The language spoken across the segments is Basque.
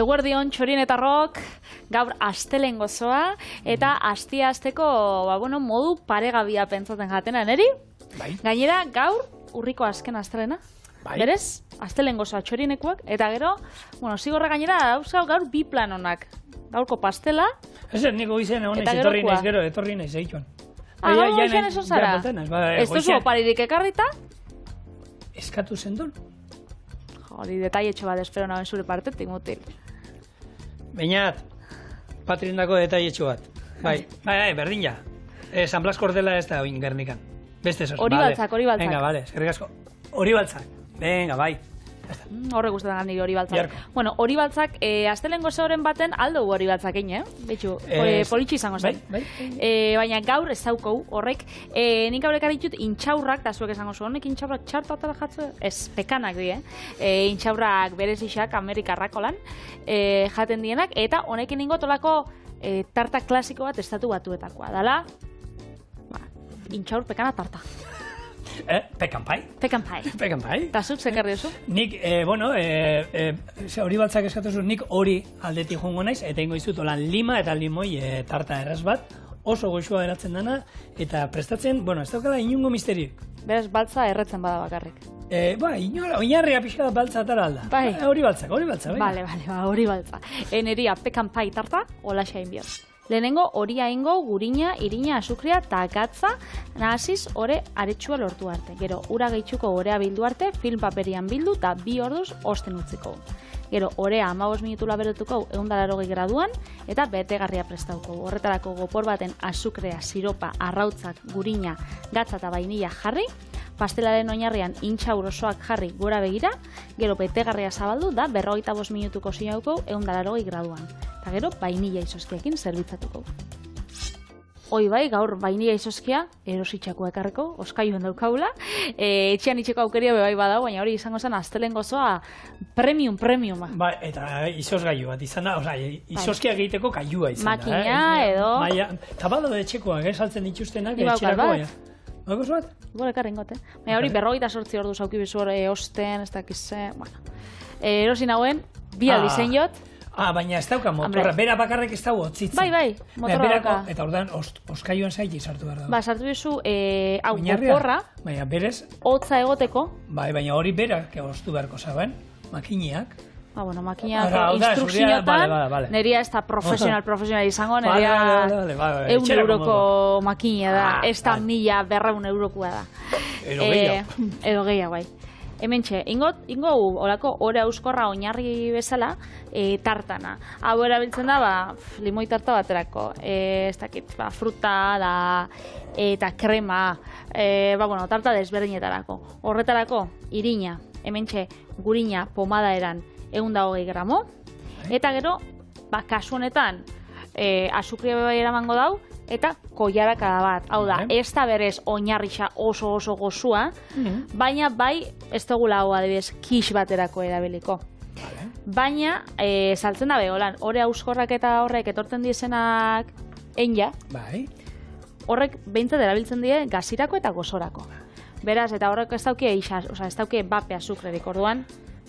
Eguerdion txorienetarrok, gaur astelen gozoa, eta astia asteko modu paregabia pentsatzen jatena, neri? Bai. Gainera, gaur urriko azken astelena. Bai. Berez, astelen gozoa txorienekuak, eta gero, zigorra gainera, gaur bi plan honak. Gaurko pastela. Ez niko izan egon etorri naiz gero, etorri naiz egituan. Gaur izan ezo zara? Ez duzu oparirik ekarrita? Eskatu zendun. Hori, detaietxo bat espero naben zure partetik, mutil. Bainat, patrindako detaietxo bat. Bai, berdin ja. San Blas Kordela ez da oin Gernikan. Beste esos. Hori baltzak, hori baltzak. Venga, vale, eskerrik asko. Hori baltzak. Venga, bai. Horre gustatzen niri hori baltzak. Bueno, hori baltzak, astelen gozoren baten aldo hori baltzak egin, Betxu, politxi izango zen. Baina gaur ez daukou horrek, nik haurek aditut intxaurrak, da zuek esango zuen, honek intxaurrak txartatara jatzu, ez, pekanak di, intxaurrak berezixak Amerikarrak olan, jaten dienak, eta honekin ingo tolako tarta klasiko bat estatu batuetakoa. Dala, intxaur pekana tarta. Pekan pai. Pekan pai. Pekan pai. Eta zuk zekarri oso? Nik, hori baltzak eskatuzu, nik hori aldetik jongo naiz, eta ingo izut olan lima eta limoi tarta erraz bat, oso goxua eratzen dana, eta prestatzen, ez daukala inungo misteri. Beraz, baltza erretzen bada bakarrik. Oinarria pixka da baltza atara alda. Bai. Hori baltzak. Bale, hori baltza. Eneria pekan pai tarta, olaxa inbior. Lehenengo horia ingo, gurina, irina, azukria eta gatza nahasiz ore aretsua lortu arte. Gero, ura gehitxuko orea bildu arte, film paperian bildu eta 2 orduz osten utziko. Gero, orea 15 minutu laberotuko 180 graduan eta betegarria prestauko. Horretarako gopor baten azukrea, siropa, arrautzak, gurina, gatza eta vainilla jarri, pastelaren oinarrian intxaur osoak jarri gora begira, gero betegarria zabaldu da 45 minutuko zinauko 180 graduan. Eta gero, vainilla izozkiakin zerbitzatuko. Hoi bai, gaur vainilla izozkia, erositxako ekarreko, oskailuen daukaula. Etxean itxeko aukeria bebai badau, baina hori izango zen astelen gozoa premiuma. Ba, eta izozgailu bat izan da, izozkiak egiteko gailua izan da. Makina edo... Eta bado de etxekoak, saltzen dituztenak etxerako baina. Bagoz bat? Gure ekarren gote. Baina hori 48 ordu zauki bizu osten, ez dakize... Erosin hauen, bi aldizen jot. Baina ez dauka motorra, bera bakarrek ez dago otzitzen. Bai, motorra dauka. Eta ordan, oskailuan zaiti sartu behar dago. Sartu bizu, hau goporra, baina berez... hotza egoteko. Bai, baina hori berak ostu beharko zaben, makineak. Makineak instrukzioetan, neria ez da profesional izango, neria 100 euroko makina da, ez da 1.200 eurokoa da. Edo gehiago, bai. Hementxe, ingo olako ore euskorra oinarri bezala tartana. Hau erabiltzen da, limoi tarta baterako, ez dakit, fruta da, eta krema, tarta desberdinetarako. Horretarako, irina, hementxe, gurina, pomada eran, 120 gramo, eta gero, kasu honetan, azukria bebai eramango dau, eta koiarakada bat. Hau da, ez da berez oinarrixa oso gozua, baina bai ez dugula hau adibidez kix baterako erabiliko. Baina, saltzen da beholan, hore auskorrak eta horrek etortzen dizenak enya, horrek behintzat erabiltzen die gazirako eta gozorako. Beraz, eta horrek ez dauke bape azukrerik orduan.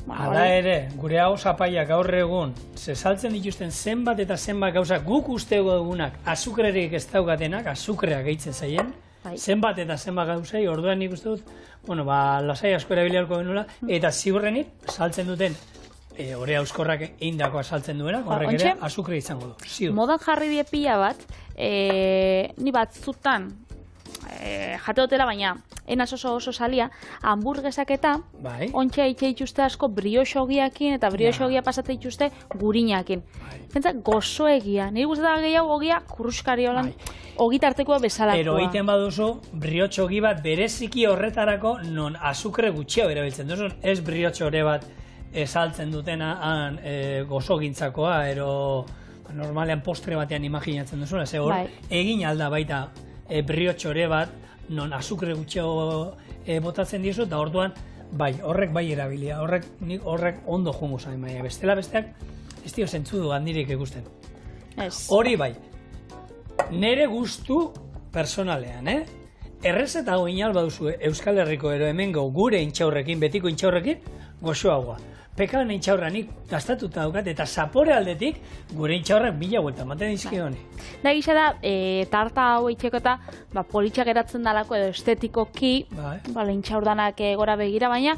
Hala ere, gure hau zapaiak gaur egun, saltzen dituzten zenbat eta zenbat gauza guk ustego egunak azukrerik ez daukatenak, azukrea gehitzen zaien, zenbat eta zenbat gauzai, orduan nik uste dut, lasai asko erabilialko genuela, eta ziurrenik saltzen duten hori auskorrak eindakoa saltzen duena, horrek ere azukre izango du. Modan jarri die pila bat, ni batzutan, jate dutela, baina enaz oso salia, hamburguesak eta ontsa itxuste asko brioxogiakin eta brioxogia pasatzen itxuste gurinakin. Pentsa, gozoegia. Niri gustatzen gehiago ogia kurruskari holan ogitartekoa bezalakoa. Ero egiten baduzu brioxogi bat bereziki horretarako non azukre gutxiago erabiltzen duzun, ez brioxore bat saltzen dutena gozogintzakoa, ero normalean postre batean imaginatzen duzuna, ze hor egin alda baita brioxore bat non azukre gutxeo botatzen diezu, eta orduan, horrek erabilia, horrek ondo jongo zain, baina bestela besteak, ez dio zentzudu handirik ikusten. Hori nere gustu personalean, errezeta goinal baduzu Euskal Herriko ero hemengo gure intxaurrekin, betiko intxaurrekin, goxoagoa. pekan intxaurra nik gastatuta daukat, eta zapore aldetik gure intxaurrak 1000 buelta ematen dizkio honi. Da gisa da, tarta hau eitzeko eta politxak eratzen dalako edo estetikoki, intxaurdanak gora begira, baina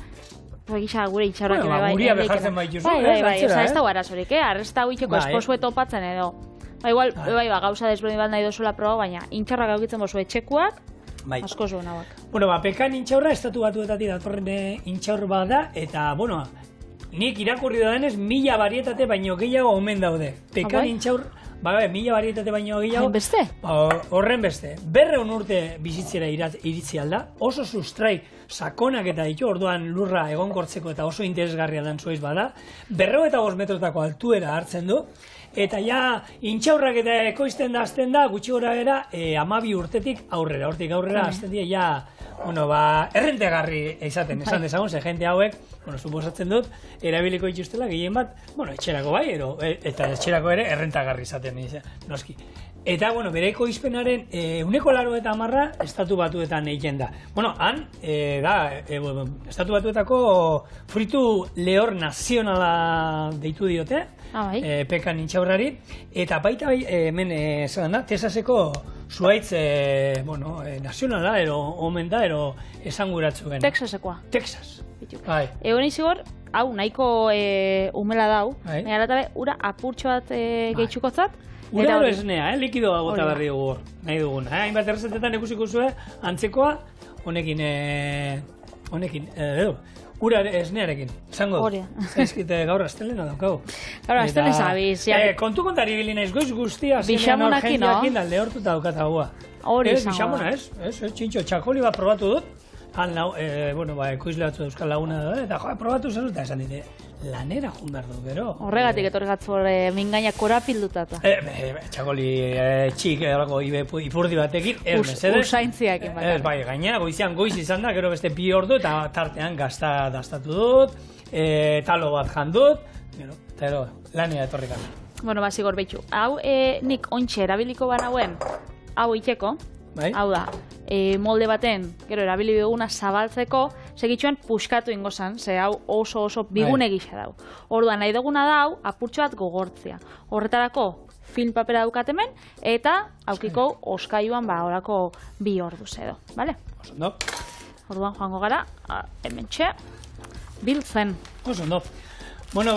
gisa gure intxaurrak ere bai. Guria bejartzen baituzu. Bai, ez da arazorik, arresta hau eitzeko esposue topatzen edo. Igual, gauza desberdin bat nahi dozula proba, baina intxaurrak aukitzen bozu etxekuak, asko zuen hauak. Bueno, pekan intxaurra estatu batuetatik datorren intxaur bat da, eta, bueno, nik irakurri denez 1000 barietate baino gehiago omen daude. Pekan intxaur, 1000 barietate baino gehiago. Horren beste? Horren beste. 200 urte bizitzera iritzi alda, oso sustrai sakonak eta ditu, orduan lurra egonkortzeko eta oso interesgarria dan zuaiz bada. 205 metrotako altuera hartzen du. Eta ja, intxaurrak eta ekoizten da, azten da, gutxi gora bera, 12 urtetik aurrera. Hortik aurrera, azten dira, ja, errentegarri izaten, esan dezagun, ze jente hauek, suposatzen dut, erabiliko ituztela, gehien bat, etxerako bai, eta etxerako ere errentagarri izaten, noski. Eta, bere ekoizpenaren 90% estatu batuetan egiten da. Han, estatu batuetako fritu lehor nazionala deitu diote, pekan intxaurrari, eta baita hemen, Texaseko zuaitz nazionala, omen da, esanguratzuen. Texasekoa? Texas. Egon izigor, hau nahiko umela dau, nire ura apurtxo bat gehitxukotzat. Ura ero esnea, likidoa gota berri dugu, nahi dugun. Hainbat errezetetan ikusiko zuen, antzekoa, honekin, ura esnearekin, zango du. Zaizkite gaur astelena daukagu. Gaur astelen zabiz. Kontu kontari bilina izgoiz guztia, zenean hor jendeakin dalde hortuta daukat haua. Hori zango. Bixamona ez, txintxo, txakoli bat probatu dut, ekoizle batzu euskal laguna da, eta probatu zer dut, esan dite, lanera jun behar dut, gero. Horregatik etorri gatzor mingaina korapildutata. Txakoli txik, ipurdi batekin, ez mesedez. Usaintziak. Bai, gainera, goiz izan da, gero beste 2 ordu, eta tartean dastatu dut, talo bat jandut, eta gero, lanera etorri gara. Bueno, zigor behitxu. Hau, nik ontxe erabiliko banauen, hau iteko, hau da, molde baten, gero erabili duguna zabaltzeko, segitxuan puskatu ingozan, ze hau oso bigune gisa dau. Orduan, nahi duguna dau, apurtxo bat gogortzia. Horretarako, film papera daukatemen, eta aukiko oskaiuan horako 2 orduz edo, bale? Osondo. Orduan, joango gara, hemen txe, biltzen. Osondo. Bueno,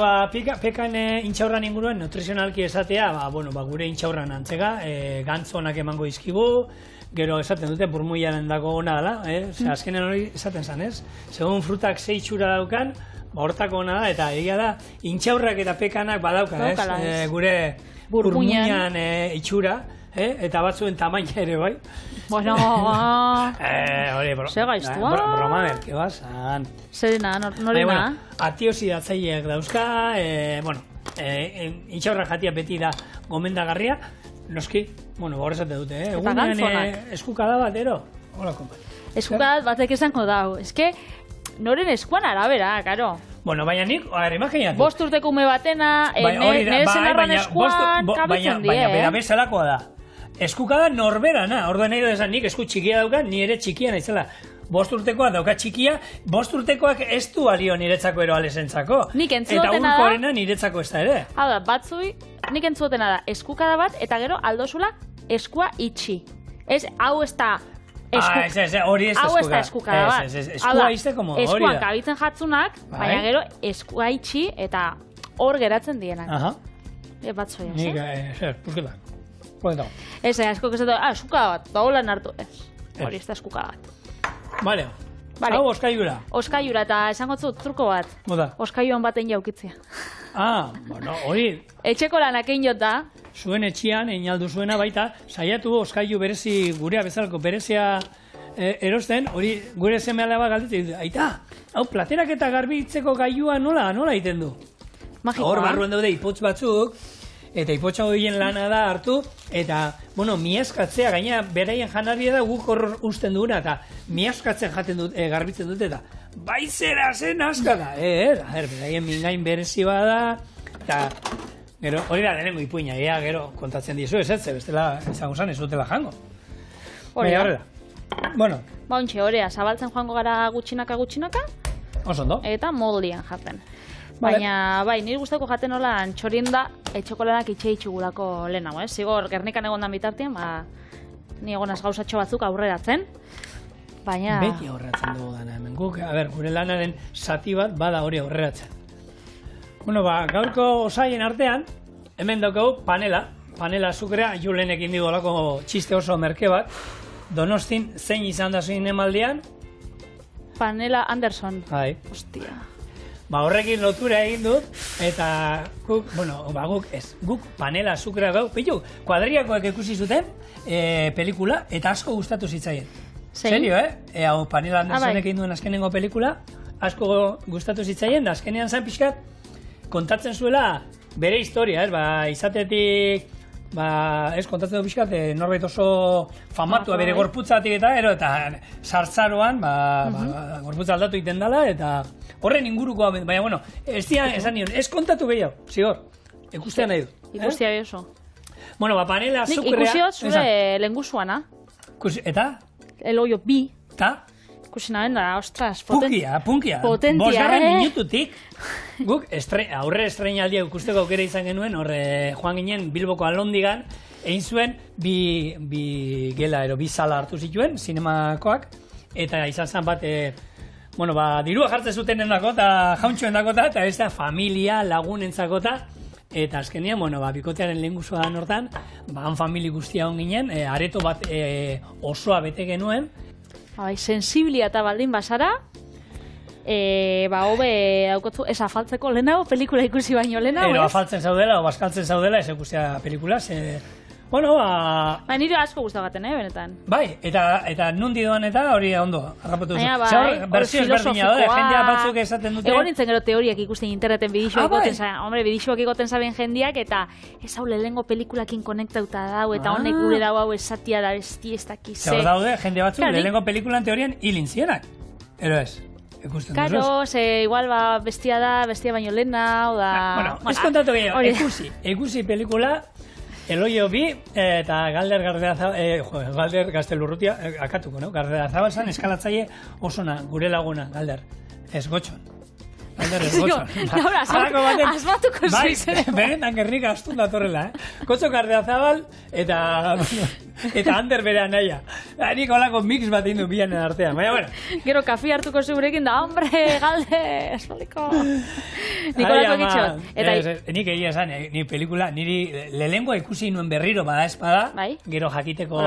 pekan intxaurran inguruan nutrizionalki esatea, gure intxaurran antzega, gantzonak emango izkigu, gero esaten dute burmuiaren dago ona dela, azkenen hori esaten zan, ez? Segun frutak 6 itxura daukan, hortako ona da, eta egia da, intxaurrak eta pekanak badauka, ez? Gure burmuian itxura, eta batzuen tamaina ere bai. Bueno, ze gaiztua. Bromamer, que basan. Zerena, norena? Antioxidatzaileak dauzka, intxaurrak jatia beti da gomendagarria, noski, horrezate dute, eta gantzonak. Eskukada bat, ero? Eskukada batek esango dau, eske, noren eskuan arabera, karo. Baina nik, imaginatu. 5 urteko ume batena, nire zenarran eskuan kabitzen die. Baina bezalakoa da. Eskukada norberana, orduan nahi dut nik esku txikia dauka, ni ere txikia naizela. 5 urtekoa dauka txikia, 5 urtekoak ez du alio niretzako ero alesentzako. Nik entzutena da. Eta urkorena niretzako ez da ere. Hau da, batzui, nik entzutena da, eskukada bat, eta gero aldozula eskua itxi. Ez, hau ez da hori ez da hau ez da eskukada bat. Eskua izte como hori da. Eskuan kabitzen jatzunak, baina gero eskua itxi eta hor geratzen dienak. Aha. Batzoi, ez? Nik, pusketan. Ez, asko que eskukada bat, da holan hartu, ez. Hori ez da eskukada bat. Vale. Hau oskaiura. Oskaiura, eta esango zut, truko bat. Moda. Oskaiuan baten jaukitzea. Hori. Etxeko lanak egin jota. Zuen etxian, einaldu zuena baita, saiatu oskaiu berezi, gurea bezalako berezia erosten, hori gure seme alaba galditzen, aita, hau platerak eta garbitzeko gailua nola egiten du? Magikoa. Hor barruen daude ipotz batzuk, eta ipotxa horien lana da hartu, eta, miazkatzea, gaina beraien janaria da guk hor usten duguna, eta miazkatzen jaten dut, garbitzen dut, eta baizera zen aska da, beraien mingain berezi bada, eta, gero, hori da denengo ipuina, gero, kontatzen dizu ez, bestela, izango zan, ez dutela jango. Hori da. Bueno. Ontxe, horea, zabaltzen joango gara gutxinaka, oso ondo. eta moldian jaten. Baina, bai, nire guztako jaten holan txorien da, txokoladak itxegulako lehenago, Zigor, Gernikan egondan bitartien, ni egonaz gauzatxo batzuk aurreratzen, baina... Beti aurreratzen dugu dana hemen. Guk, gure lanaren zati bat bada hori aurreratzen. Bueno, gaurko osaien artean, hemen daukagu panela azukrea, Julenekin digo lako txiste oso merke bat, Donostin zein izan da zein emaldian? Panela Anderson. Bai. Ostia. Horrekin lotura egin dut, eta guk panela azukrea gau, pilu, kuadriakoek ikusi zuten pelikula, eta asko gustatu zitzaien. Serio, hau Panela Andersonek egin duen azkenengo pelikula, asko gustatu zitzaien, da azkenean zan pixkat, kontatzen zuela bere historia, izatetik, ez kontatzen du pixkat, norbait oso famatua bere gorputzatik eta sartzaroan, gorputza aldatu iten dela, eta horren inguruko, baina, bueno, ez dian, esan nion, ez kontatu gehiago, zigor, ikustea nahi du. Ikustea oso. Bueno, Panela azukrea... Nik ikusiot zure lengusuana. Eta? Eloio bi. Eta? Ikusi nahen da, ostras, punkia. Potentia, Bosgarren minututik, guk aurre estreinaldia ikusteko aukera izan genuen, horre joan ginen Bilboko Alondigan, egin zuen bi sala hartu zituen, zinemakoak, eta izan zen bat, dirua jartzen zuten endako, eta jauntxoen dakota, eta ez da familia, lagunentzakota, eta azkenean, bikotearen lehen guzua hortan, han famili guztia hon ginen, areto bat osoa bete genuen. Sensiblia eta baldin basara, hobe daukotzu, ez afaltzeko lehenago, pelikula ikusi baino lehenago, ez? Afaltzen zaudela, o baskaltzen zaudela, ez ikustea pelikula, nire asko guztagaten, benetan. Bai, eta nundi doan eta hori ondo, harrapatu duzu. Berzio ezberdina da, jendea batzuk esaten dute. Egon nintzen gero teoriak ikusten interneten bidixoak ikoten zaben jendiak, eta ez hau lehengo pelikulakin konektauta dau, eta honek gure dau hau esatia da, ez dakize. Zer daude, jende batzuk lehengo pelikulan teorian hilin zienak, ero ez? Karo, igual bestia baino lehena, Bueno, ez kontatu gehiago, ikusi pelikula, Eloio bi, eta Galder Gaztelurrutia, akatuko, no? Gardea zan eskalatzaile osona, gure laguna, Galder, ez gotxon. Galder ez gotxon. Asmatuko zuizen. Benetan gernik astun datorrela, Gotxo Gardea Zabal, eta Ander bere anaia. Nik olako mix bat indu bianen artean, baina, bueno. Gero kafi hartuko zurekin da, hombre, Galder, espaliko. Nikolako gitxot. Nik egia esan, ni pelikula, niri lehengoa ikusi nuen berriro bada espada, gero jakiteko,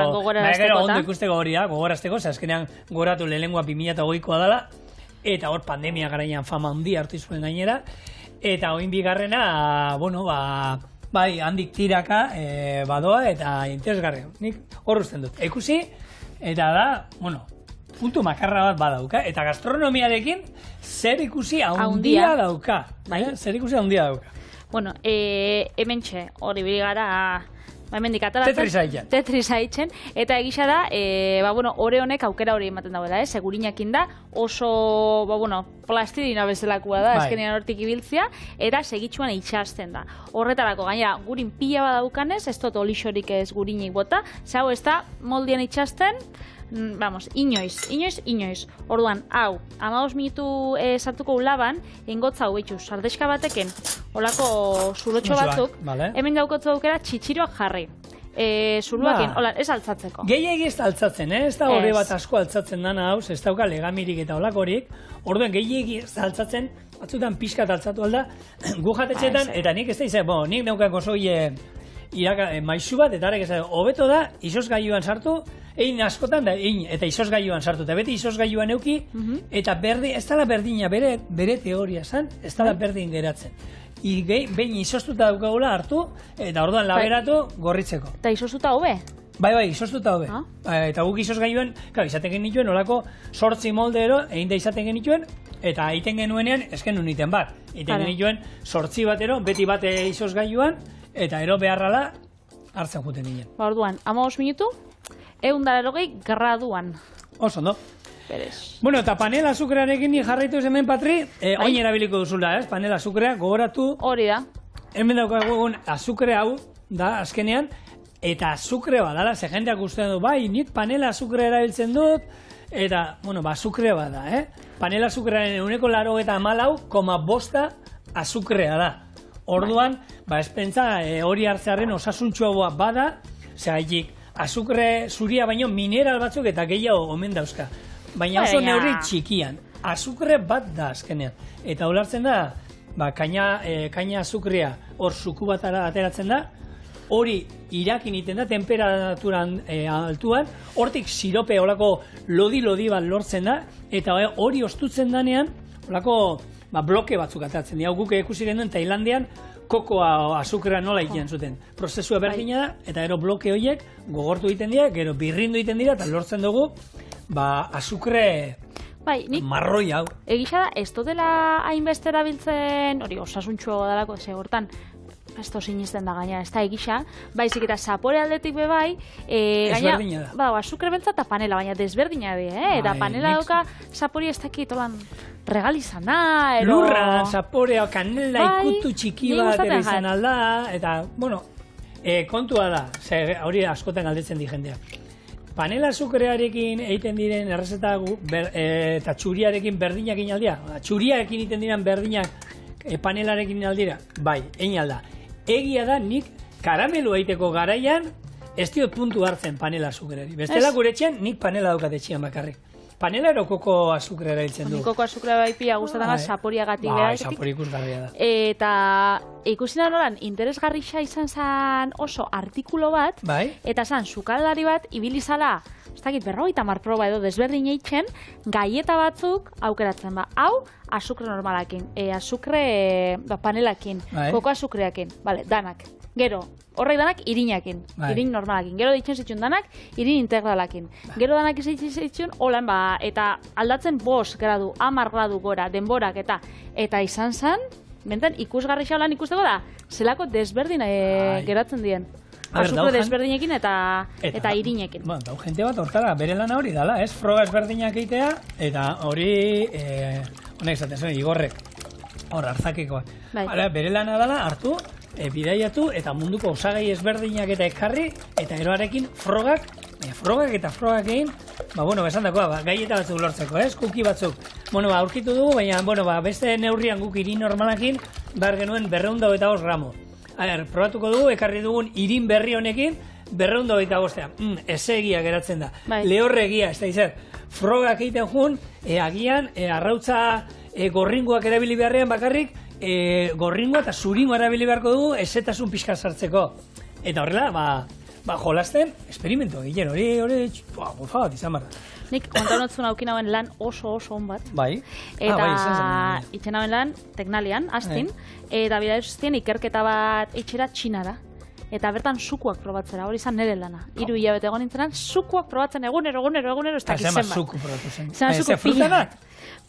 gero ondo ikusteko hori da, gogorazteko, azkenean goratu lehengoa 2008koa dela, eta hor pandemia garaian fama handia hartu zuen gainera, eta oin bigarrena, bai, handik tiraka badoa eta interesgarria. Nik hor usten dut. Ikusi, eta da, puntu makarra bat badauka, eta gastronomiarekin zer ikusi handia dauka. Zer ikusi handia dauka. Bueno, hementxe, hori biri gara... Hemendik ataratzen, Tetris haitzen, eta egisa da, ore honek aukera hori ematen dagoela, segurinakin da, oso, plastidina bezalakoa da, azkenean hortik ibiltzia, eta segitxuan itxasten da. Horretarako, gainera, gurin pila badaukanez, ez dut olixorik ez gurinik bota, zau ez da, moldian itxasten, inoiz. Orduan, hau, 15 minutu sartuko ulaban, ingotza hau behitxuz, sardeska bateken, olako zurotxo batzuk, hemen daukotzu aukera txitxiroak jarri. Zuruakin, ez altzatzeko. Gehiagi ez altzatzen, ez da hori bat asko altzatzen dana hauz, ez dauka legamirik eta olakorik, orduan gehiagi ez altzatzen, batzutan pixkat altzatu alda, gu jatetxetan, eta nik ez da izan, nik neukako zoie maizu bat, eta arek ez hobeto da, izozgailuan sartu, egin askotan da, eta izozgailuan sartu, eta beti izozgailuan euki, eta ez dala berdina, bere teoria zan, ez dala berdin geratzen. Behin izoztuta daukagula hartu, eta orduan laberatu gorritzeko. Eta izoztuta hobe? Bai, izoztuta hobe. Eta guk izozgailuan, izaten genituen, olako 8 moldero, egin da izaten genituen, eta egiten genuenean, ez genuen iten bat. Egiten genituen 8 batero, beti bate izozgailuan, eta ero beharrala hartzen juten ginen. Orduan, 15 minutu, 180 graduan. Oso, no? Berez. Bueno, eta panela azukrearekin jarraitu hemen Patri, oin erabiliko duzula, panela azukrea, gogoratu. Hori da. Hemen daukagun azukre hau, da, azkenean, eta azukre badala, ze jendeak ustean du, bai, nik panela azukre erabiltzen dut, eta, azukre bada, Panela azukrearen 184,5 azukrea da. Orduan, ez pentsa hori hartzearen osasuntxoa bada, zehaitik, azukre zuria baino mineral batzuk eta gehiago omen dauzka. Baina oso neurri txikian. Azukre bat da azkenean. Eta ulertzen da, kaina azukrea hor zuku bat ateratzen da, hori irakin iten da, temperaturan altuan, hortik sirope olako lodi-lodi bat lortzen da, eta hori ostutzen danean, olako bloke batzuk ateratzen dira. Guk ikusi genuen Tailandian, kokoa azukrea nola egiten zuten. Prozesua berdina da, eta gero bloke horiek gogortu egiten dira, gero birrindu egiten dira, eta lortzen dugu, azukre marroi hau. Egisa da, ez dutela hainbeste erabiltzen, hori osasuntxoa dalako, hortan, ez da sinisten da gaina, ez da egisa, baizik eta zapore aldetik bebai, ezberdina da. Azukre bentza eta panela, baina desberdina di, eta panela dauka zapori ez dakit, regalizana, lurra, zaporea, kanela, ikutu txiki bat ere izan alda, eta, bueno, kontua da, hori askotan galdetzen di jendea. Panela azukrearekin egiten diren errezeta eta txuriarekin berdinak inaldia, txuriarekin egiten diren berdinak panelarekin aldira, bai, egin alda. Egia da, nik karamelo egiteko garaian ez diot puntu hartzen panela azukreari. Bestela gure etxean, nik panela daukat etxean bakarrik. Panela ero koko azukreara egiten du. Koko azukreara baipia guztetan saporiagatik. Bai, sapori ikusgarria da. Eta ikusi da nolan, interesgarrixa izan zen oso artikulo bat, eta zan, sukaldari bat, ibilizala, ez dakit, 50 proba edo desberdin eitzen, gaieta batzuk aukeratzen ba. Hau, azukre normalakin, azukre panelakin, koko azukreakin, danak. Gero, horrek danak irinakin, irin normalakin. Gero ditzen zituen danak, irin integralakin. Gero danak izan zituen, holan eta aldatzen 5 gradu, 10 gradu gora, denborak eta izan zen, benten ikusgarri xaulan ikusteko da, zelako desberdin geratzen dien. Azukre desberdinekin eta irinekin. Dau jente bat hortara, bere lana hori dala, ez? Froga ezberdinak egitea, eta hori, honek esaten zuen, igorrek, hor, hartzakekoa. Bere lana dala, hartu, bidaiatu, eta munduko osagai ezberdinak eta ekarri, eta eroarekin frogak eta frogak egin, besan dakoa, gaieta batzuk lortzeko, ez? Kuki batzuk. Aurkitu dugu, baina, beste neurrian guk irin normalakin, behar genuen 225 gramo. Probatuko dugu, ekarri dugun irin berri honekin, 225. Ezegia geratzen da. Lehorregia, ez da izan. Frogak egiten jun, agian, arrautza gorringoak erabili beharrean bakarrik, gorringoa eta zuringoa erabili beharko dugu, ezetasun pixka sartzeko. Eta horrela, jolasten, esperimentu egiten, hori, bufa bat izan barra. Nik kontanotzun aukin hauen lan oso hon bat. Bai. Eta itzen hauen lan, Teknalian, astin, eta bida eztien ikerketa bat itxera Txinara. Eta bertan sukuak probatzera, hori izan nire lana. 3 hilabete egon nintzenan, sukuak probatzen egunero, ez dakiz zenbat. Suku probatu zen. Suku frutanak?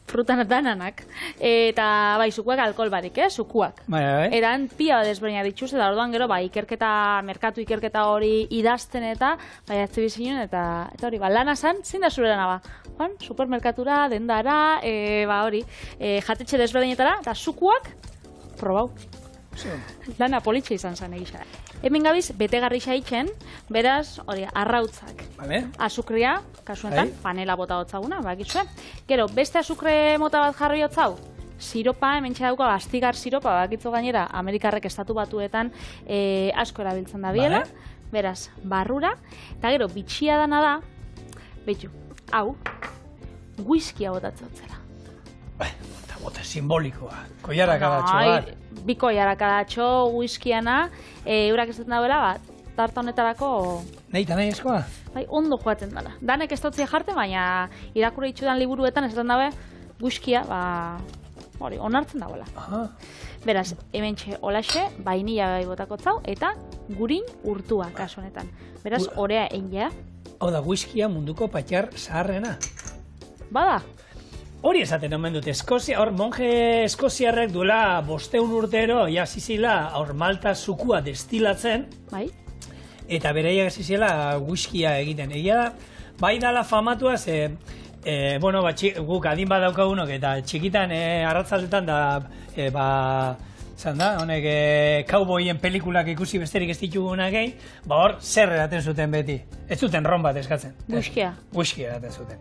Frutanak dananak. Eta sukuak alkohol barik, sukuak. Eta pila desberdina dituz, eta orduan gero, merkatu ikerketa hori idazten eta, atze bizinen, eta hori, lana zan, zein da zure lana ba? Juan, supermerkatura, dendara, hori, jatetxe desberdinetara, eta sukuak, probau. Lana politxe izan zen egisa. Hemen gabiz, betegarri xaitzen, beraz, hori, arrautzak. Azukria, kasuetan, panela bota hotzaguna, bakizue. Gero, beste azukre mota bat jarri hotzau, siropa, hemen txedauko, astigar siropa, bakitzu gainera, Amerikarrek estatu batuetan asko erabiltzen da biela. Beraz, barrura, eta gero, bitxia dana da, betxu, hau, whiskia botatzen hotzela. Bote simbolikoa, koiarakadatxo bat. Bi koiarakadatxo, whiskiana, eurak ez dut dauela, tarta honetarako... Nahi eskoa? Bai, ondo joaten dara. Danek ez dutzia jarte, baina irakurri itxudan liburuetan ez dut daue, whiskia, hori, onartzen dauela. Beraz, hemen txe olaxe, bainilla bai botako zau, eta gurin urtua, kasu honetan. Beraz, orea egin. Hau da, whiskia munduko patxar zaharrena. Bada. Hori esaten omen dut, monje eskoziarrek duela 500 urtero, zizila, malta zukua destilatzen, eta bereiak zizila whiskia egiten. Egia da, bai dala famatua, guk adin bat daukagunok, eta txikitan arratzaldetan honek kauboien pelikulak ikusi besterik ez ditugunak egin, hor zer edaten zuten beti. Ez zuten ron bat eskatzen. Whiskia. Whiskia edaten zuten.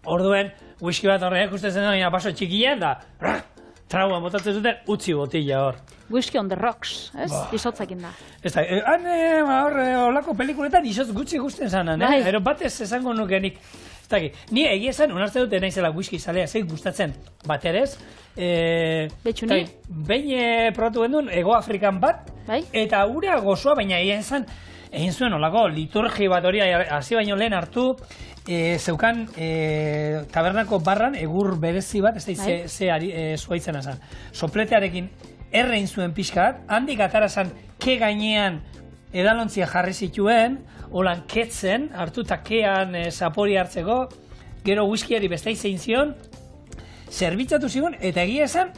Orduen, whisky bat horreak ustetzen da, baso txikian da, trauma botatzen zuten, utzi botila hor. Whisky on the rocks, ez? Izotzakin da. Ez da, olako pelikuletan izotz gutxi gusten zanan, ero batez esango nukenik. Ni egia esan, unartze dute naizela whisky zalea, zeik gustatzen baterez. Betxu ni? Behin probatu gendun, Ego Afrikan bat, eta ura gozoa, baina egin zuen olako liturgi bat hori, hasi baino lehen hartu, zeukan tabernako barran egur berezi bat, ez da zuaitzen azan. Sopletearekin errein zuen pixkat, handik atarazan ke gainean edalontzia jarri zituen, holan ketzen, hartu takean zapori hartzeko, gero whiskiari beste izein zion, zerbitzatu zion, eta egia esan,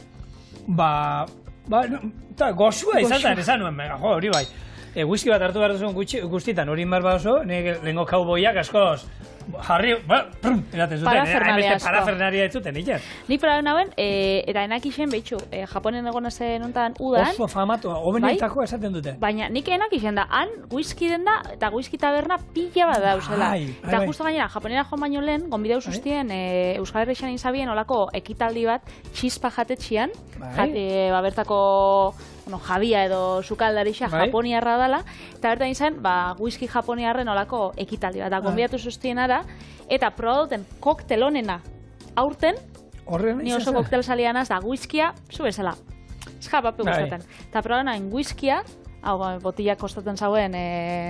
gozua izan esan nuen, hori bai. Whisky bat hartu behar duzun guztitan, hori inbar oso, lehenko kauboiak askoz, jarri, eraten zuten, parafernaria ez zuten, ikan. Nik pera nauen, eta enak isen, behitxu, Japonen egona zen ontan udan. Oso famatu, hobenetako esaten dute. Baina nik enak isen da, han whisky den da, eta whisky taberna pila bat dauzela. Eta justo gainera, Japonera joan baino lehen, gonbideu zuztien, Euskal Herrixan izabien olako ekitaldi bat, txispa jatetxian, bertako Jabia edo sukaldarixa japoniarra dela, eta bertan izan, whisky japoniarren olako ekitaldi bat, gonbidatu zuztien ara, eta probauten koktel honena aurten, ni oso koktel salianaz da whiskya, zu bezala, eskapape gustaten. Eta probauten whiskya, hau botillak kostaten zauen,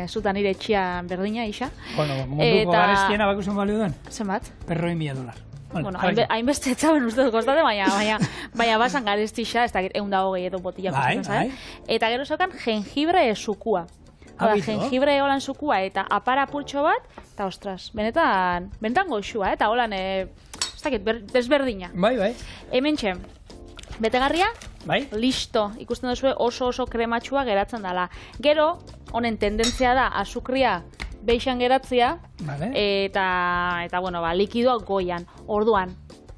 zutan nire etxian berdina, isa. Bueno, munduko garestiena bakusen balio duen? Zenbat? $100,000. Bueno, hainbeste etxaben uste dut kostate, baina basan garestixa, ez da 120 edo botilla kostaten zaben. Eta gero zokan jengibre zukua. Jengibre holan zukua eta apara pultxo bat, eta ostras, benetan goxua, eta holan, ez dakit, desberdina. Bai. Hemen txen, betegarria, listo, ikusten duzue oso krematxua geratzen dela. Gero, honen tendentzia da, azukria beixan geratzea, eta likidoa goian. Orduan,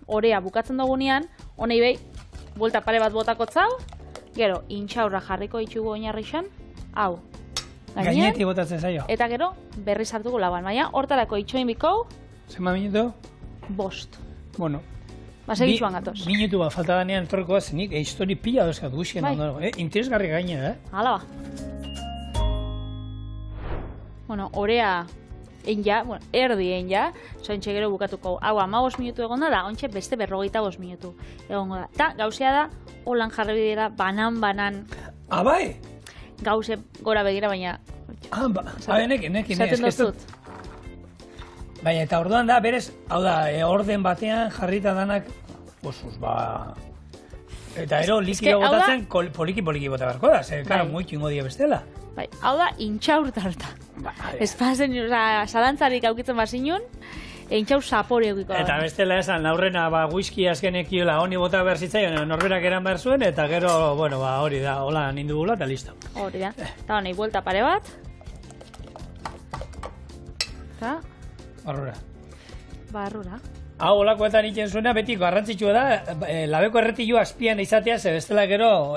orea bukatzen dugunean, honei behi, buelta pare bat botakotzau, gero, intxaurra jarriko itxugu oinarrixan, hau, gaineti botatzen zaio. Eta gero, berriz hartuko lauan, baina, hortarako itxoin bikou, zenba minutu? 5. Bueno, segitzuan gatoz. Minutu bat falta danean etorriko zenik, histori pila dozkat guzien ondago, interesgarri gainera, Hala ba. Bueno, orea erdi egin ja, zointxe gero bukatuko. Hau, 15 minutu egon da, ontxe beste 45 minutu egongo da. Eta gauzea da, holan jarri bidera, banan. Bai? Gauze gora begira, baina... Nekin, zaten dozut. Baina, eta orduan da, berez, hau da, orden batean jarrita danak, osuz, Eta ero, likido botatzen, poliki bota beharko da, karo, muitu ingo dia bestela. Bai, hau da, intxaur tarta. Espazen, salantzarik aukitzen bazinun, intxaur zapori eukiko. Eta bestela esan, aurrena, whisky azkenekiola, honi bota behar zitzaion, norberak eran behar zuen, eta gero, hori da, hola nindu gula, eta listo. Hori da. Eta honi, buelta pare bat. Eta... Barrura. Hau, olakoetan iten zuena, beti garrantzitsua da, labeko erretilua azpian izatea, ze bestela gero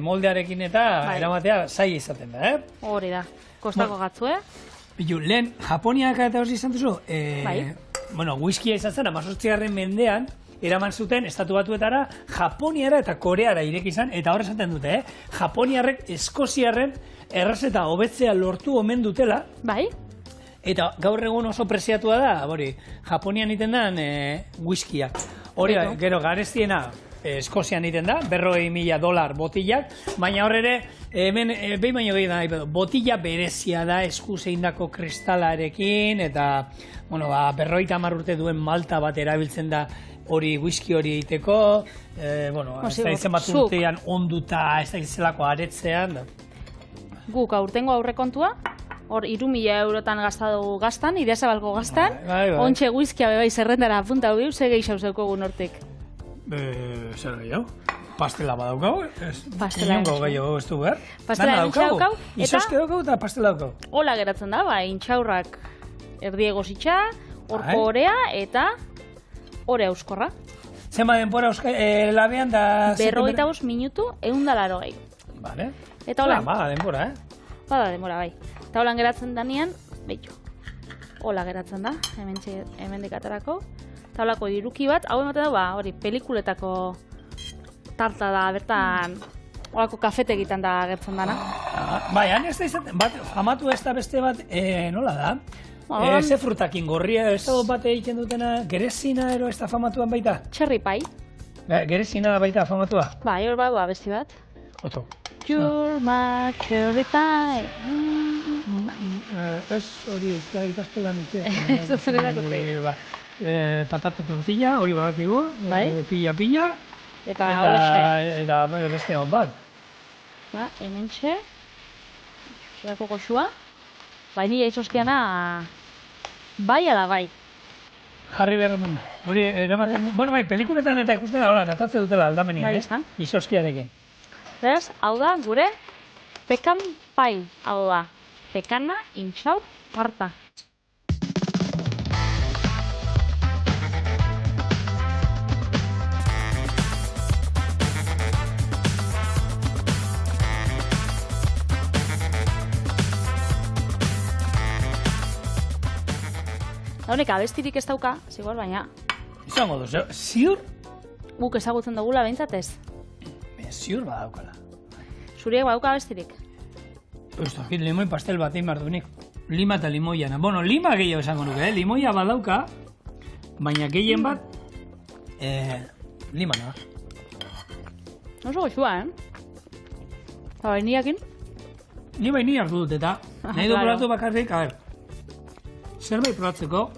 moldearekin eta eramatea zai izaten da, Hori da, kostako gatzue. Bilu, lehen, Japoniak eta hori izan duzu, whiskia izan zen, 18. mendean, eraman zuten, estatu batuetara, Japoniara eta Koreara ireki izan, eta hor esaten dute, Japoniarrek Eskoziarren errazeta hobetzea lortu omen dutela. Bai. Eta gaur egun oso preziatua da, Japonian iten da whiskiak. Hori, gero garestiena Eskozian iten da, $40,000 botillak, baina hor ere, hemen, behin baino gehi da, botilla berezia da, eskuzeindako kristalarekin, eta, 50 urte duen malta bat erabiltzen da, hori whisky hori egiteko, ez da izan bat urtean onduta, ez da izelako aretzean. Guk aurtengo aurrekontua, hor, 3.000 eurotan gaztadu gaztan, Idiazabalko gaztan, ontxe whiskia bebai zerrendara apunta hori, ze gehi xauzeuko hortik. Zer gehiago? Pastela badaukago, pastela inongo gehiago ez du behar. Pastela daukago, izoske daukago eta pastela daukago. Hola geratzen da, intxaurrak erdiego zitxa, horko orea eta orea euskorra. Zema denpora labean da... 45 minutu, 180. Vale. Eta hola. Bada denpora, Bada denpora, bai. Eta holan geratzen danean, behitu. Hola geratzen da, hemen dikatarako. Eta holako iruki bat, hau ematen da, hori, pelikuletako tarta da, bertan olako kafete egiten da gertzen dana. Bai, han ez da izaten, famatu ez da beste bat, nola da? Ze frutakin gorria, ez da bat egiten dutena, gerezina ero ez da famatuan baita? Cherry pie. Gerezina da baita famatua? Bai, hor badua besti bat. Oto. You're my cherry pie. Ez hori ikastolan ite. Ez zererako te. Patata tortilla, hori badakigu, pilla. Eta beste hon bat. Hemen txe. Zerako goxua. Baina izoskiana bai ala bai. Jarri behar eman. Hori, bueno, bai, pelikuletan eta ikusten da, natatze dutela aldamenien, izoskiarekin. Beraz, hau da, gure pekan pie, hau da. Pekana intxaut tarta. Honek abestirik ez dauka, zigor, baina... Izango duz, ziur? Guk ezagutzen dugula behintzat ez. Ziur badaukala. Zuriek badauka abestirik? Dakit, limoi pastel bat egin behar duenik. Lima eta limoiana. Bueno, lima gehiago esango nuke, limoia badauka, baina gehien bat, limana. Oso goxua, Eta bainiakin? Ni baini hartu dut eta, nahi du probatu bakarrik, a ver, zerbait probatzeko,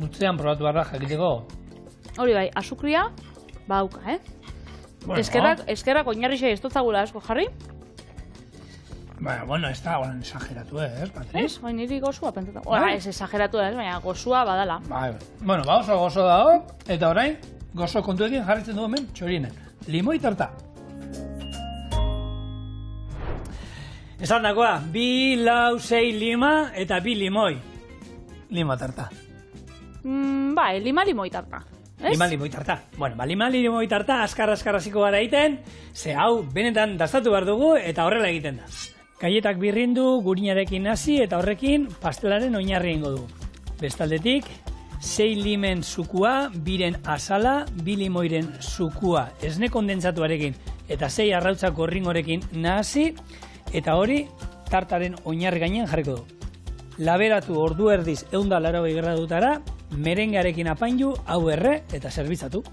dutzean probatu barra jakiteko. Hori bai, azukria, badauka, Bueno, eskerrak oinarrixai ez dutzagula asko jarri. Bueno, ez da, exageratu ez, Patri? Ez, niri gozua pentsatu. Ez exageratu ez, baina gozua badala. Bueno, oso gozo dago, eta orain, gozo kontuekin jarritzen du hemen txorinen. Limoi tarta. Esan dagoa, 2, 4, 6 lima eta 2 limoi. Lima tarta. Bai, limoi tarta. Lima limoi tarta. Bueno, lima limoi tarta askar hasiko gara egiten, ze hau benetan dastatu behar dugu eta horrela egiten da. Gaietak birrindu, gurinarekin hasi eta horrekin pastelaren oinarri egingo dugu. Bestaldetik, 6 limen zukua, 2 azala, 2 limoiren zukua esne kondentsatuarekin eta 6 arrautza gorringorekin nahasi eta hori tartaren oinarri gainean jarriko dugu. Laberatu ordu erdiz 180 gradutara, merengearekin apaindu, hau erre eta zerbitzatu.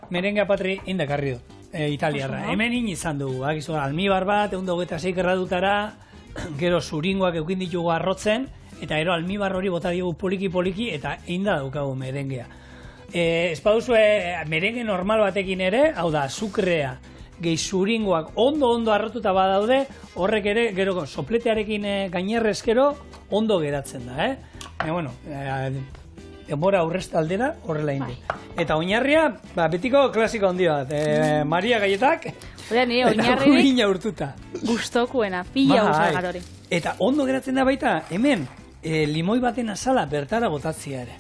Merengea Patri indakarri du, italiarra. Hemen izan dugu, almibar bat, 126 gradutara, gero zuringoak eukin ditugu arrotzen, eta gero almibar hori bota diogu poliki eta inda daukagu merengea. Ez baduzue merenge normal batekin ere, hau da, azukrea, gehi zuringoak ondo arrotuta badaude, horrek ere, gero sopletearekin gainerrezkero, ondo geratzen da, bueno, denbora aurrezta aldera horrela indi. Eta oinarria, betiko klasiko handi bat, Maria gaietak, eta gurina urtuta. Gustokuena, pila usagar hori. Eta ondo geratzen da baita, hemen, limoi baten azala bertara botatzia ere.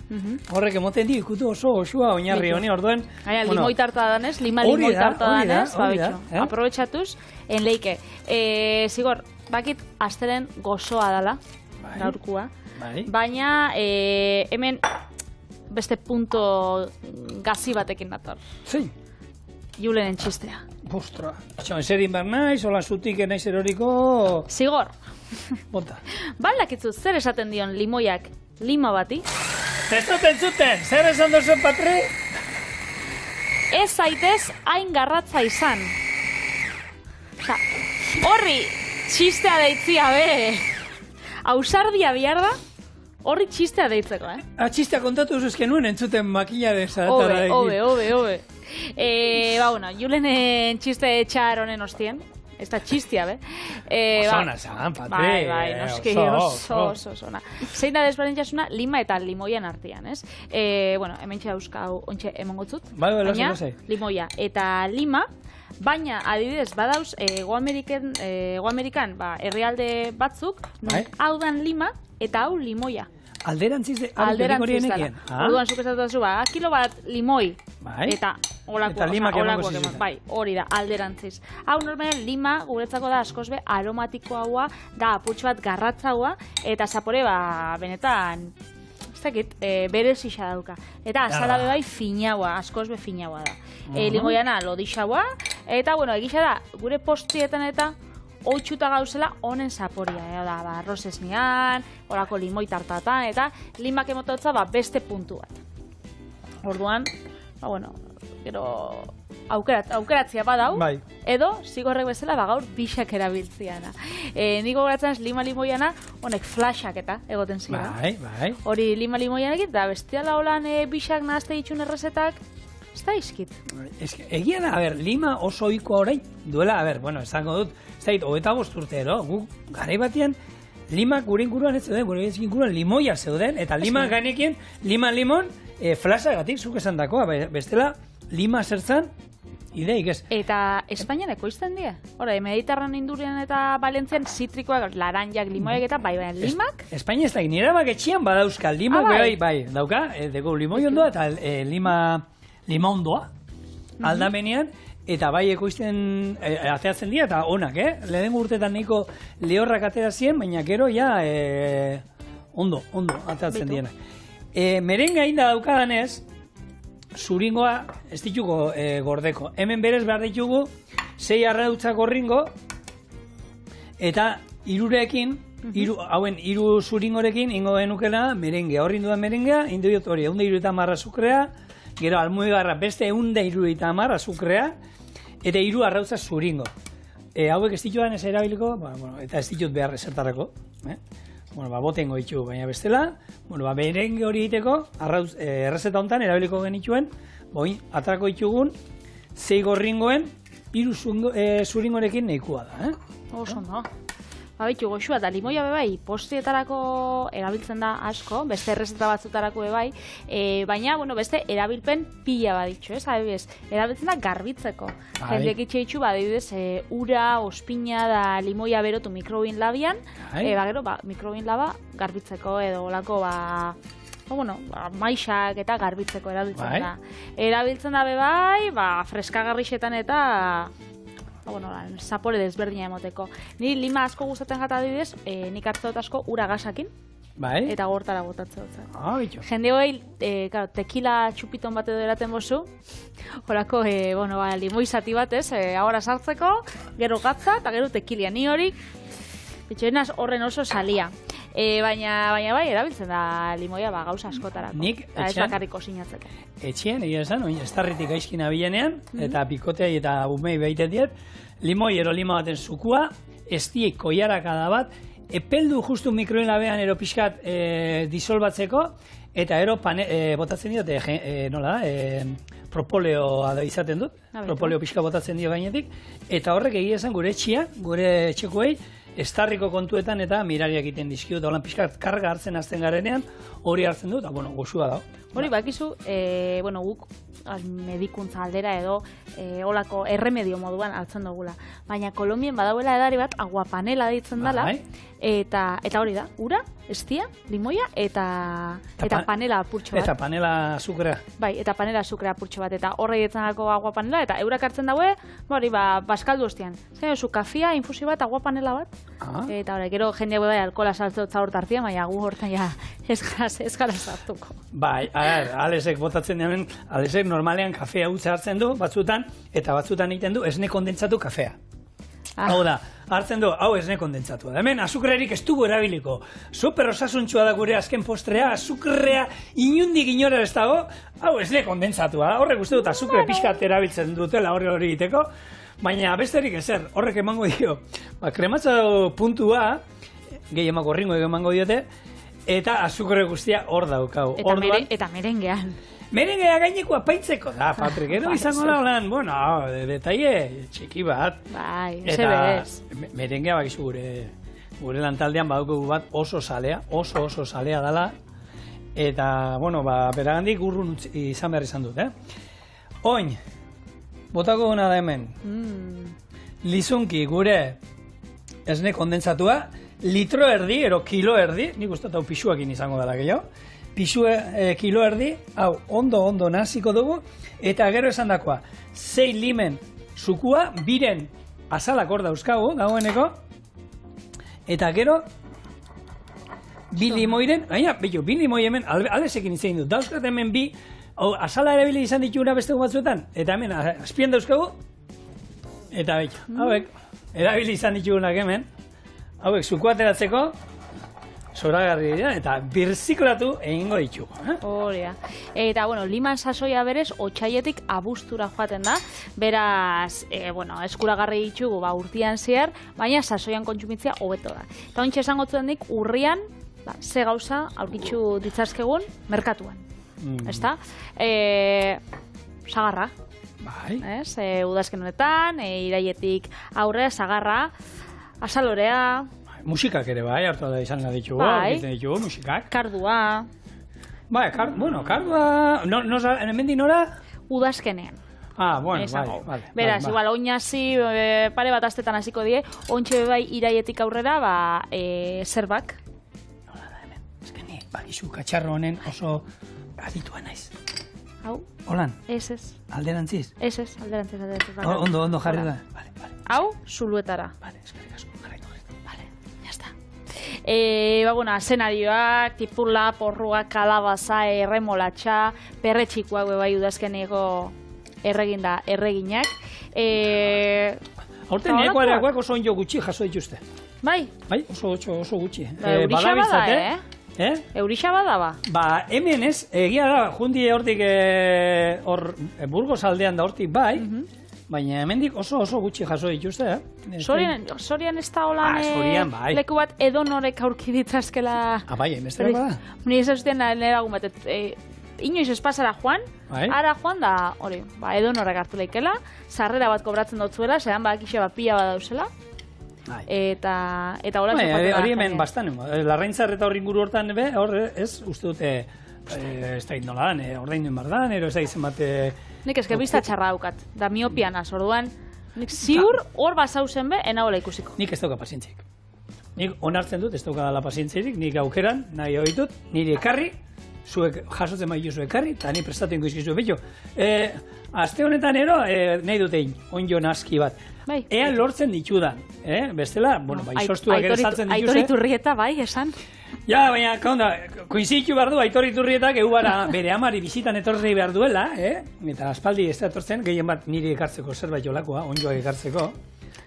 Horrek emoten di, ikutu oso goxua oinarri honi, orduen... Limoi tarta danez, limoi tarta danez, aprobetxatuz, enleike. Zigor, bakit asteren gozoa dala, gaurkua, baina hemen beste punto gazi batekin dator. Zein? Julenen txistea. Ostra, eserin behar naiz, hola zutik naiz eroriko... Zigor. Bota. Balakitzu, zer esaten dion limoiak lima bati? Ez dut entzuten, zer esan duzu, Patri? Ez zaitez hain garratza izan. Horri txistea deitzia, ausardia bihar da, horri txistea deitzeko, Txistea kontatu duzuzken nuen entzuten makilare zaratara. Obe. Bueno, Julenen txiste txar honen ostien. Ez da txistia, Osona zan, Patri. Bai, noski, oso zona. Zein da desberdintasuna lima eta limoian artean, ez? Bueno, hemen dauzkau, ontxe emongotzut. Baina, limoia eta lima, baina adibidez badauz Egoamerikan herrialde batzuk, hau dan lima eta hau limoia. Alderantziz da. Orduan zuk esatu dazu, kilo bat limoi eta olakoak hori da, alderantziz. Hau normalen lima guretzako da askoz be aromatikoa da apurtxo bat garratzaua eta zapore benetan ez dakit, berezisa dauka. Eta azala bebai finaua, askoz be finaua da. Limoiana lodixaua, eta, bueno, egisa da, gure postrietan eta oitxuta gauzela honen zaporia, da, arroz esnean, orako limoi tartatan, eta limak emototza beste puntu bat. Orduan, bueno, gero aukeratzia badau, edo, zigorrek bezala, gaur bixak erabiltziana. Niko goratzen lima limoiana, honek flashak eta egoten zira. Hori lima limoianekin, da bestiala holan bixak nahazte ditxun errezetak, ez da izkit. Egia da, lima oso ohikoa orain duela, bueno, esango dut, ez da, 25 urte, guk garai batean, limak gure inguruan ez zeuden, gure inguruan limoia zeuden, eta lima gainekien, limon, flashagatik zuk esan dakoa, bestela, lima zertzan, ideik ez. Eta Espainian ekoizten dira? Hora, Mediterran indurian eta Valentzian zitrikoak, laranjak, limoiak eta baina limak? Espainia ez da, nire bak etxian badauzka, limak bai, dauka, dugu limoi ondoa eta lima ondoa, aldamenean, eta bai ekoizten ateatzen dira, eta onak, lehenengo urtetan nahiko lehorrak atera ziren, baina gero ja ondo ateatzen dira. Merenga inda daukadanez, zuringoa ez ditugu gordeko. Hemen berez behar ditugu 6 arrautzak gorringo eta irurekin, hauen 3 zuringorekin ingo genukela merengea. Horri induan merengea, induiot hori 130 azukrea, gero almuigarra beste 130 azukrea, eta 3 arrautzak zuringo. Hauek ez dituan ez erabiliko, eta ez ditut behar ezertarako. Botengo ditu, baina bestela, merenge hori egiteko, errezeta honetan erabiliko genituen, atrako ditugun, 6 gorringoen, 3 zuringorekin nahikoa da. Oso, no? Babitu goxua, da limoia bebai, postrietarako erabiltzen da asko, beste errezeta batzutarako bebai, baina, beste erabilpen pila baditxo, erabiltzen da garbitzeko. Jendek itxe ditxu, adibidez, ura, ospina da limoia berotu mikrobin labian, gero, mikrobin laba garbitzeko edo olako, maixak eta garbitzeko erabiltzen da. Erabiltzen da bebai, freskagarrixetan eta zapore desberdina emoteko. Ni lima asko gustatzen jata adibidez, nik hartze dut asko ura gasakin, eta gortara botatze dut. Jende hoi, tekila txupiton bat edo eraten bozu, horako, limoi zati bat ez, ahora sartzeko, gero gatza, eta gero tekilia. Ni horik, bitxoenaz horren oso salia. Baina bai, erabiltzen da limoia gauza askotarako. Nik, ez bakarriko sinatzeko. Etxean, egia esan, estarritik gaizkin abilenean, eta pikotei eta umei behiten diet, limoi ero lima baten zukua, estiek koiaraka da bat, epeldu justu mikroen labean ero pixkat disolbatzeko, eta ero botatzen diot, propoleo izaten dut, propoleo pixka botatzen dio gainetik, eta horrek egia esan gure etxia, gure etxekoei, estarriko kontuetan eta mirariak egiten dizkiot, holan pixkat karga hartzen azten garenean, hori hartzen dut, eta goxua da. Hori bakizu, guk medikuntza aldera edo olako erremedio moduan hartzen dugula. Baina Kolonbien badauela edari bat, aguapanela ditzen dela, eta hori da, ura, estia, limoia, eta panela apurtxo bat. Eta panela azukrea. Bai, eta panela azukrea apurtxo bat, eta horre ditzen dako aguapanela, eta eurak hartzen daue, baskaldu ostian. Zer zu, kafia, infusio bat, aguapanela bat, eta hori, gero jende bai alkola saltzotza hor tartia, baina gu hortan ja ez gara sartuko. Bai, Alesek botatzen diamen, Alesek normalean kafea utza hartzen du, batzutan, eta batzutan egiten du, esne kondentsatu kafea. Hau da, hartzen du, hau esne kondentsatu. Hemen, azukrerik ez dugu erabiliko. Super osasuntxua da gure azken postrea, azukrea inundik inora ez dago, hau esne kondentsatua. Horrek uste dut, azukre pixkat erabiltzen dutela hori egiteko, baina besterik ezer, horrek emango dio. Krematzado puntua, gehiamak horringo emango diote, eta azukre guztia hor daukau. Eta merengean. Merengea gaineko apaitzeko da, Patrik, edo izango da holan, detaile txiki bat. Bai, sebez. Merengea bakizu gure lantaldean badugu bat oso salea, oso salea dela, eta, beragandik urrun izan behar izan dut, Oin, botako gona da hemen, lizunki gure esne kondentsatua, litro erdi, ero kilo erdi, nik uste hau pixuakin izango dela gehiago, kilo erdi, hau, ondo naziko dugu, eta gero esan dakoa, 6 limen zukua, biren azalak hor dauzkagu, dagoeneko, eta gero, bi limoiren, gaina, bi limoi hemen, aldesekin izan dut, dauzkat hemen bi, azala erabili izan dituguna beste batzuetan, eta hemen, azpien dauzkagu, eta hauek, erabili izan ditugunak hemen, hauek, zuku ateratzeko, zoragarri dira, eta birziklatu egingo ditugu. Horia. Eta, liman sasoia berez, otxaietik abuztura joaten da, beraz, eskuragarri ditugu, urtian zehar, baina sasoian kontsumitzea hobeto da. Eta ontsa esango zuenik, urrian, ze gauza aurkitzu ditzazkegun merkatuan. Ezta? Sagarra. Bai. Udazken honetan, iraietik aurrea, sagarra, azalorea, musikak ere bai, hartu da izan da ditugu, egiten ditugu, musikak. Kardua. Bai, kardua, hemendik nora? Udazkenean. Bai. Beraz, igual, oinazi, pare bat astetan hasiko die, ontxe bai iraietik aurrera, zerbak. Nola da hemen, ezkeni, izu katxarro honen oso aditua naiz. Hau? Holan? Ez. Alderantziz? Ez, alderantziz. Ondo jarri da. Hau, zuluetara. Vale, eskerrik asko. Zenarioak, tipula, porrua, kalabaza, erremolatxa, perretxikoak bai udazkeneko erreginak. Aurten ekuareakoak oso onjo gutxi jaso dituzte. Bai? Bai, oso gutxi. Eurixa bada, Eurixa bada, hemen ez, egia da, jundi hortik Burgos aldean da hortik bai, baina hemendik oso gutxi jaso dituzte, Sorian ez da holan leku bat edonorek aurki ditzazkela... Bai, emestera bada? Ni ez zuten nera gun batet, inoiz espazara joan, ara joan da, hori, edonorek hartu leikela, sarrera bat kobratzen dutzuela, zelan bakixe pila bat dauzela, eta hola txopaten da. Hori hemen bastan, larraintzar eta hori inguru hortan, hor ez, uste dute, ez da nola dan, ordain duen bardan, ero ez da izan bat... Nik eske bizta txarra daukat, da miopianaz, orduan, nik ziur hor bazauzen be, enagola ikusiko. Nik ez dauka pazientzik. Nik onartzen dut, ez dauka dala pazientzirik, nik aukeran, nahi hori dut, niri ekarri, zuek jasotzen maizu zuek ekarri, eta ni prestatu ingoizkizu. Betxo, aste honetan ero, nahi dut egin, onjo naski bat. Ea lortzen ditudan, bestela, izostuak ere saltzen dituz. Aitor Iturrieta, esan. Ja, baina, koinzitu behar du, Aitor Iturrietak egubara bere amari bizitan etorri behar duela, eta aspaldi ez da etortzen, gehien bat niri ekartzeko zerbait jolakoa, onjoak ekartzeko.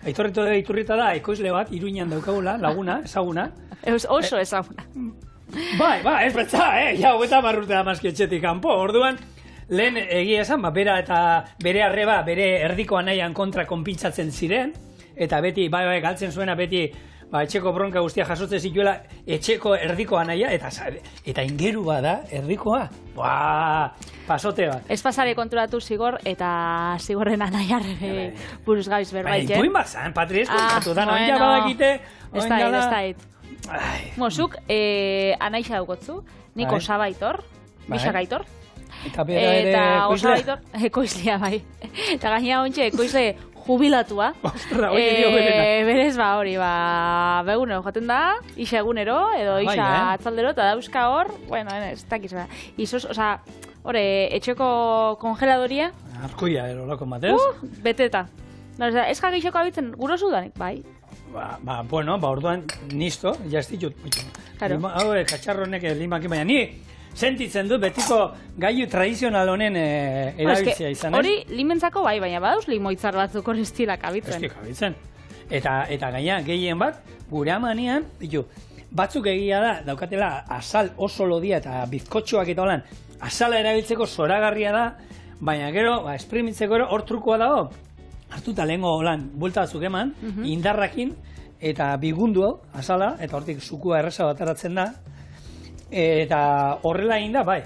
Aitor Iturrieta da, ekoizle bat, Iruinan daukagula, laguna, ezaguna. Oso ezaguna. Bai, ez betza, ja, hogeta marrurte da mazki etxetik kanpo, orduan, lehen egia esan, bera eta bere arreba, bere erdiko anaian kontra konpintzatzen ziren, eta beti, galtzen zuena, beti, etxeko bronka guztia jasotzen zituela etxeko erdiko anaia, eta ingeru bada erdikoa. Pasote bat. Ez pasare konturatu zigor, eta zigorren anaiar buruz gabiz berbait, Buin bat zan, Patri, kontatu da, noin jabadakite. Ez dait. Mozuk, anaixa daukotzu, nik osaba Aitor, bisak Aitor. Eta bera ere ekoizlea, bai. Eta gaina ontxe, ekoizle jubilatua. Ostra, oie dio berena. Berez, hori, begunero jaten da, isa egunero, edo isa atzaldero, eta dauzka hor, ez dakiz, izos, hori, etxeko kongeladoria. Arkoia, erolako matez. Beteta. Ez jagixeko abitzen, gurosu danik, bai. Orduan, nisto, jaztitut. Hau, katxarronek limak baina ni, sentitzen du betiko gailu tradizional honen erabiltzea izan. Hori limentzako bai, baina badauz limoitzar batzuk hori estilak abitzen. Estik abitzen. Eta gaina gehien bat, gure amanean, batzuk egia da, daukatela azal oso lodia eta bizkotxoak eta holan, azala erabiltzeko zoragarria da, baina gero, esprimitzeko ero, hor trukoa dago, hartuta lehengo holan, bulta batzuk eman, indarrakin, eta bigundu hau, azala, eta hortik zukua erresa bat aratzen da, eta horrela egin da, bai.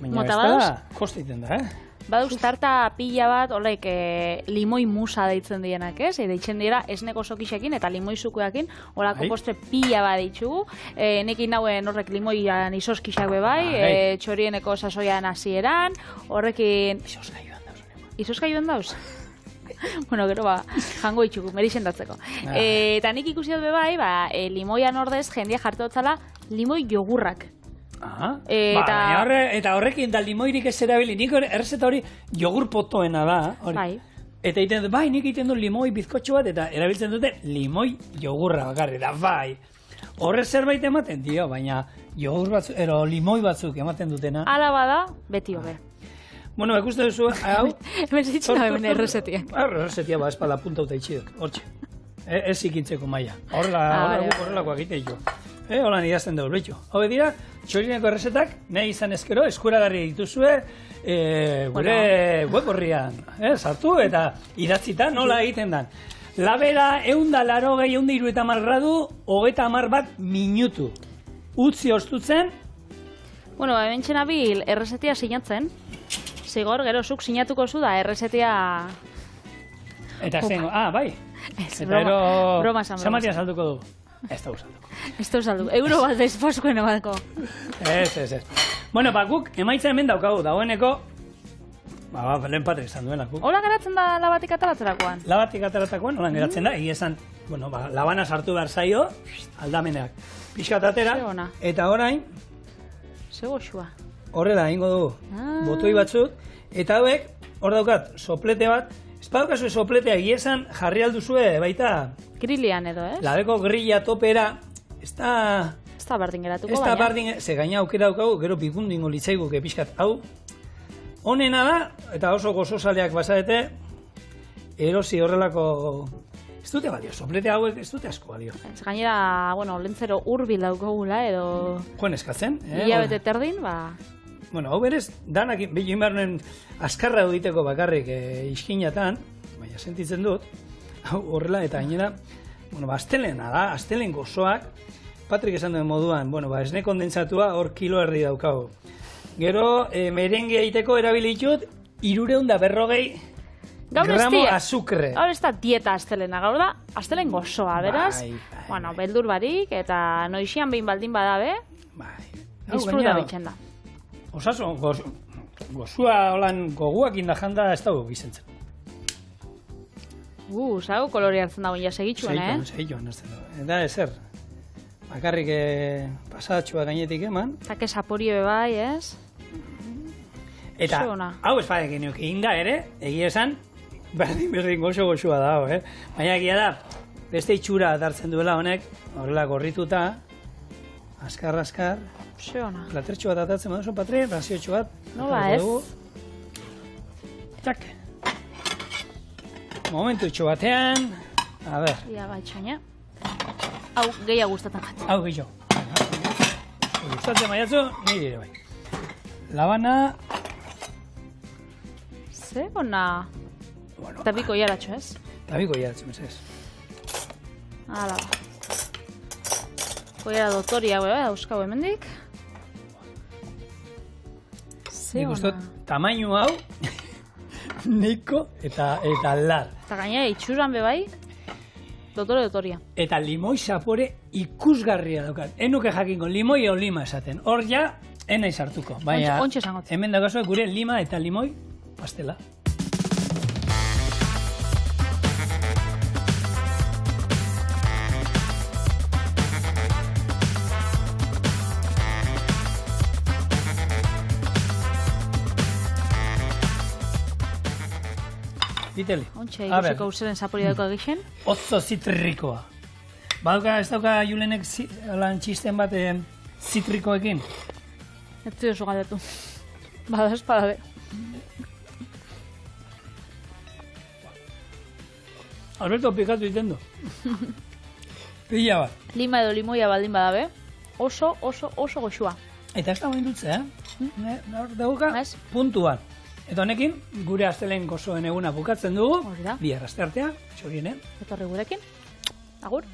Baina ez da, kosteiten da, Badauz tarta pila bat, horrek limoi musa deitzen dienak, ez? Deitzen dira esneko sokixekin eta limoi zukuekin, horako postre pila bat deitzugu. Nekin nauen horrek limoian izoskixak bai, txorieneko sasoian hasieran, horrekin... Izoskaiuan dauz? Bueno, gero jango itxugu, merixendatzeko. Eta nik ikusi dut bai, limoian ordez jendia jartotzala limoi jogurrak. Eta horrekin da limoirik ez erabili, nik errezeta hori jogur potoena da. Eta egiten dut, nik egiten dut limoi bizkotxo bat, eta erabiltzen dute limoi jogurra bakarri, da bai. Horrez zerbait ematen dio, baina jogur batzuk, ero limoi batzuk ematen dutena. Ala bada, beti hobe. Bueno, ikuste duzu, hau... Hemen zitzen da hemen errezetiak. Errezetia ba, espala puntauta itxidok, hortxe. Ez ikintzeko maia. Horrelakoak egite jo. Holan idazten dugu, betxo. Hau dira, txorineko errezetak, nahi izan ezkero, eskuragarri dituzue, gure web horrian, sartu eta idatzita nola egiten dan. Labera, 180, 170 gradu, 30 bat minutu. Utzi ostutzen. Bueno, hemen txenabil errezetia sinatzen. Zigor, gero zuk sinatuko zu da errezetia... Eta zen, bai. Broma esan. Zamatia salduko du. Ez da salduko. Ez da salduko. Euro bat desposkoen ematko. Ez. Bueno, guk emaitza hemen daukagu, dagoeneko... Lehen Patrik esan duena. Hola geratzen da labatik ataratzerakoan? Labatik ataratzerakoan, holan geratzen da. Egia esan, labana sartu behar zaio, aldameneak. Pixkat atera, eta orain... Zego xua. Horrela, ingo dugu, botoi batzuk, eta hauek, hor daukat, soplete bat, ez badaukazu sopletea giesan jarri alduzue baita... Grilian edo, ez? Labeko grilla topera, ez da... Ez da bardin geratuko, baina. Ez da bardin, ze gaina aukera daukagu, gero pikundingo litzaiguke pixkat, hau. Honena da, eta oso gozosaleak bazarete, erosi horrelako... Ez dute balio, soplete hauek ez dute asko balio. Ez gainera, lentzero hurbil daukagula edo... Joen eskatzen. Hilabete terdin, Bueno, hau berez, danak, bilin behar askarra egiteko bakarrik iskinatan, baina sentitzen dut, hau horrela eta gainera, astelena da, astelen gozoak, Patrik esan duen moduan, esne kondentsatua hor kilo erdi daukagu. Gero, merengue egiteko erabilitut, 340 gramo azukre. Gaur ez da dieta astelena, gaur da, astelen gozoa, beraz? Beldur barik, eta noixian behin baldin badabe, disfruta bitxen da. Osasun, gozua holan goguak indajanda ez dago gizentzen. Zago kolore hartzen dagoen ja segitxuan, Segitxuan, ez da. Eta ezer, bakarrik pasadatxua gainetik eman. Eta que saporio bai, ez? Eta, hau ez badek genioak inda ere, egia esan, berdin gozo-gozua da, Baina egia da, beste itxura dartzen duela honek, horrela gorrituta, askar, platertxo bat atatzen baduzu, Patri, raziotxo bat. Nola ez? Txak. Momentu txo batean. A ber. Ia baitxoina. Hau gehiago gustatzen bat. Hau gehiago. Gustatzen maiatzu, nire ere bai. Labana. Ze ona. Tabiko jaratxo ez? Tabiko jaratxo, ez. Hala ba. Koiara dotoria, euskau hemendik. Nik ustot, tamainu hau, niko eta lar. Eta gainera, itxuran bebai, dotoria. Eta limoi zapore ikusgarria daukat. Enuke jakingo, limoi o lima esaten. Hor ja, enaiz hartuko. Baina, hemen dakazu gure lima eta limoi pastela. Biteli. Ontsa, ikusiko urzeren zapori dauka egiten. Ozo zitrikoa. Baduka, ez dauka Julenek txisten bat zitrikoekin? Ez du oso galdetu. Bada espadabe. Alberto, pikatu iten du. Pila bat. Lima edo limoia baldin badabe. Oso goxua. Eta ez da moin dutze, Dauka, puntuan. Eta honekin, gure astelen gozoen eguna bukatzen dugu. Bihar asteartea, txoriene. Etorri gurekin. Agur.